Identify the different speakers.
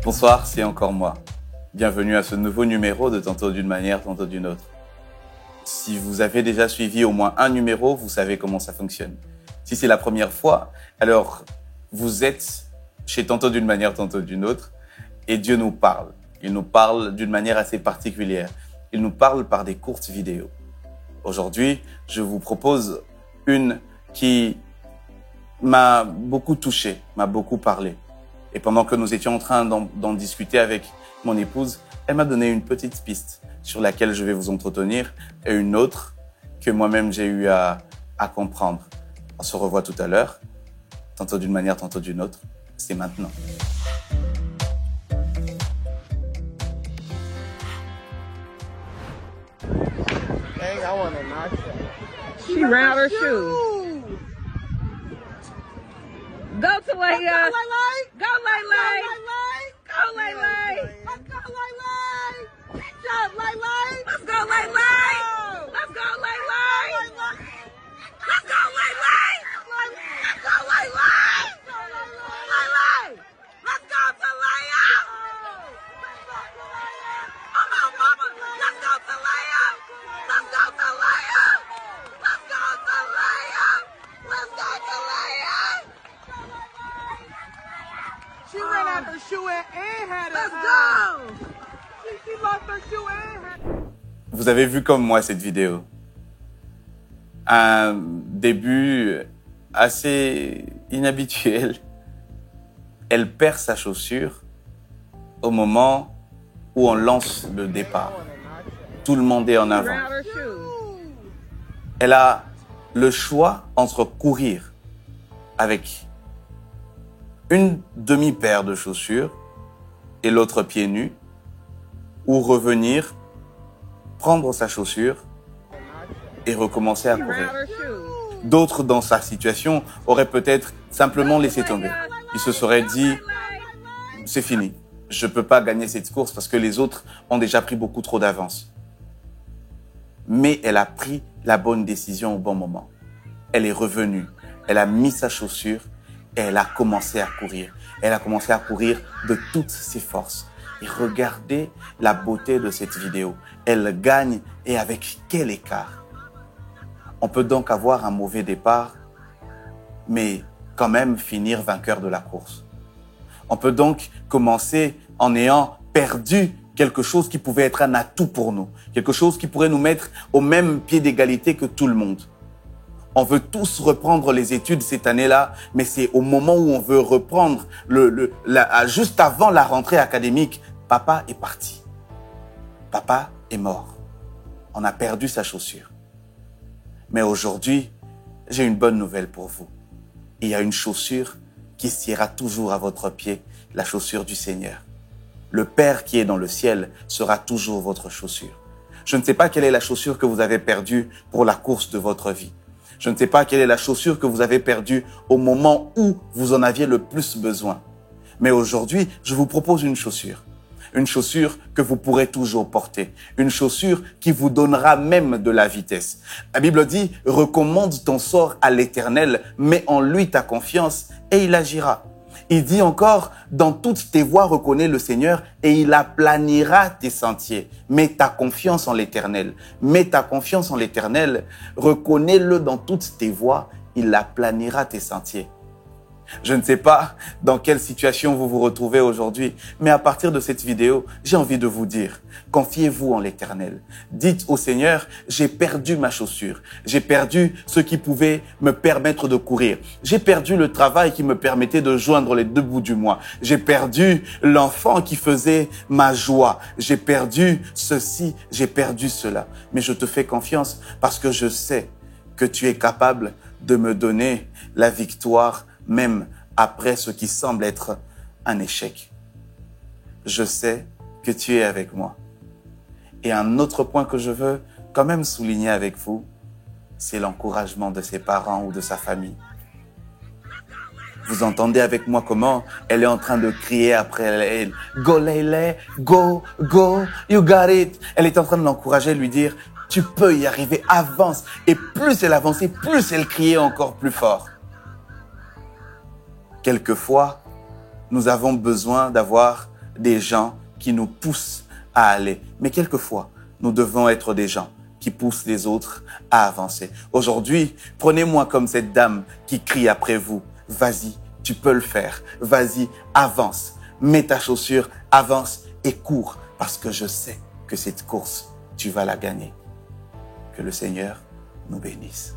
Speaker 1: Bonsoir, c'est encore moi. Bienvenue à ce nouveau numéro de Tantôt d'une manière, tantôt d'une autre. Si vous avez déjà suivi au moins un numéro, vous savez comment ça fonctionne. Si c'est la première fois, alors vous êtes chez Tantôt d'une manière, tantôt d'une autre, et Dieu nous parle. Il nous parle d'une manière assez particulière. Il nous parle par des courtes vidéos. Aujourd'hui, je vous propose une qui m'a beaucoup touché, m'a beaucoup parlé. Et pendant que nous étions en train d'en discuter avec mon épouse, elle m'a donné une petite piste sur laquelle je vais vous entretenir et une autre que moi-même j'ai eu à comprendre. On se revoit tout à l'heure, tantôt d'une manière, tantôt d'une autre. C'est maintenant.
Speaker 2: Dang, I want to knock that.
Speaker 3: She ran out her shoes. Go to Leia. Go Lele. Go Lele.
Speaker 2: Let's go, Lele. Jump, Lele.
Speaker 3: Let's go Lele. Let's go Lele. Let's go Lele. Let's go Lele. Lele. Let's go to Leia. Come on, mama. Let's go to Leia. Let's go to Leia. Let's go to Leia. Let's go to Leia.
Speaker 2: She ran out her shoe and had it.
Speaker 3: Let's go.
Speaker 2: She lost her shoe and had it.
Speaker 1: Vous avez vu comme moi cette vidéo. Un début assez inhabituel. Elle perd sa chaussure au moment où on lance le départ. Tout le monde est en
Speaker 3: She
Speaker 1: avant.
Speaker 3: ran out her shoes.
Speaker 1: Elle a le choix entre courir avec une demi-paire de chaussures et l'autre pied nu, ou revenir, prendre sa chaussure et recommencer à
Speaker 3: She ran
Speaker 1: courir.
Speaker 3: out her shoes.
Speaker 1: D'autres dans sa situation auraient peut-être simplement laissé tomber. Ils se seraient dit, c'est fini, je peux pas gagner cette course parce que les autres ont déjà pris beaucoup trop d'avance. Mais elle a pris la bonne décision au bon moment. Elle est revenue, elle a mis sa chaussure et elle a commencé à courir. Elle a commencé à courir de toutes ses forces. Et regardez la beauté de cette vidéo. Elle gagne et avec quel écart. On peut donc avoir un mauvais départ, mais quand même finir vainqueur de la course. On peut donc commencer en ayant perdu quelque chose qui pouvait être un atout pour nous, quelque chose qui pourrait nous mettre au même pied d'égalité que tout le monde. On veut tous reprendre les études cette année-là, mais c'est au moment où on veut reprendre, juste avant la rentrée académique, papa est parti. Papa est mort. On a perdu sa chaussure. Mais aujourd'hui, j'ai une bonne nouvelle pour vous. Il y a une chaussure qui siera toujours à votre pied, la chaussure du Seigneur. Le Père qui est dans le ciel sera toujours votre chaussure. Je ne sais pas quelle est la chaussure que vous avez perdue pour la course de votre vie. Je ne sais pas quelle est la chaussure que vous avez perdue au moment où vous en aviez le plus besoin. Mais aujourd'hui, je vous propose une chaussure. Une chaussure que vous pourrez toujours porter. Une chaussure qui vous donnera même de la vitesse. La Bible dit, recommande ton sort à l'Éternel, mets en lui ta confiance et il agira. Il dit encore, dans toutes tes voies reconnais le Seigneur et il aplanira tes sentiers. Mets ta confiance en l'Éternel. Mets ta confiance en l'Éternel. Reconnais-le dans toutes tes voies, il aplanira tes sentiers. Je ne sais pas dans quelle situation vous vous retrouvez aujourd'hui, mais à partir de cette vidéo, j'ai envie de vous dire, confiez-vous en l'Éternel. Dites au Seigneur, j'ai perdu ma chaussure, j'ai perdu ce qui pouvait me permettre de courir, j'ai perdu le travail qui me permettait de joindre les deux bouts du mois, j'ai perdu l'enfant qui faisait ma joie, j'ai perdu ceci, j'ai perdu cela. Mais je te fais confiance parce que je sais que tu es capable de me donner la victoire même après ce qui semble être un échec. Je sais que tu es avec moi. Et un autre point que je veux quand même souligner avec vous, c'est l'encouragement de ses parents ou de sa famille. Vous entendez avec moi comment elle est en train de crier après elle. Go Lele, go, go, you got it. Elle est en train de l'encourager, lui dire, tu peux y arriver, avance. Et plus elle avançait, plus elle criait encore plus fort. Quelquefois, nous avons besoin d'avoir des gens qui nous poussent à aller. Mais quelquefois, nous devons être des gens qui poussent les autres à avancer. Aujourd'hui, prenez-moi comme cette dame qui crie après vous. Vas-y, tu peux le faire. Vas-y, avance. Mets ta chaussure, avance et cours. Parce que je sais que cette course, tu vas la gagner. Que le Seigneur nous bénisse.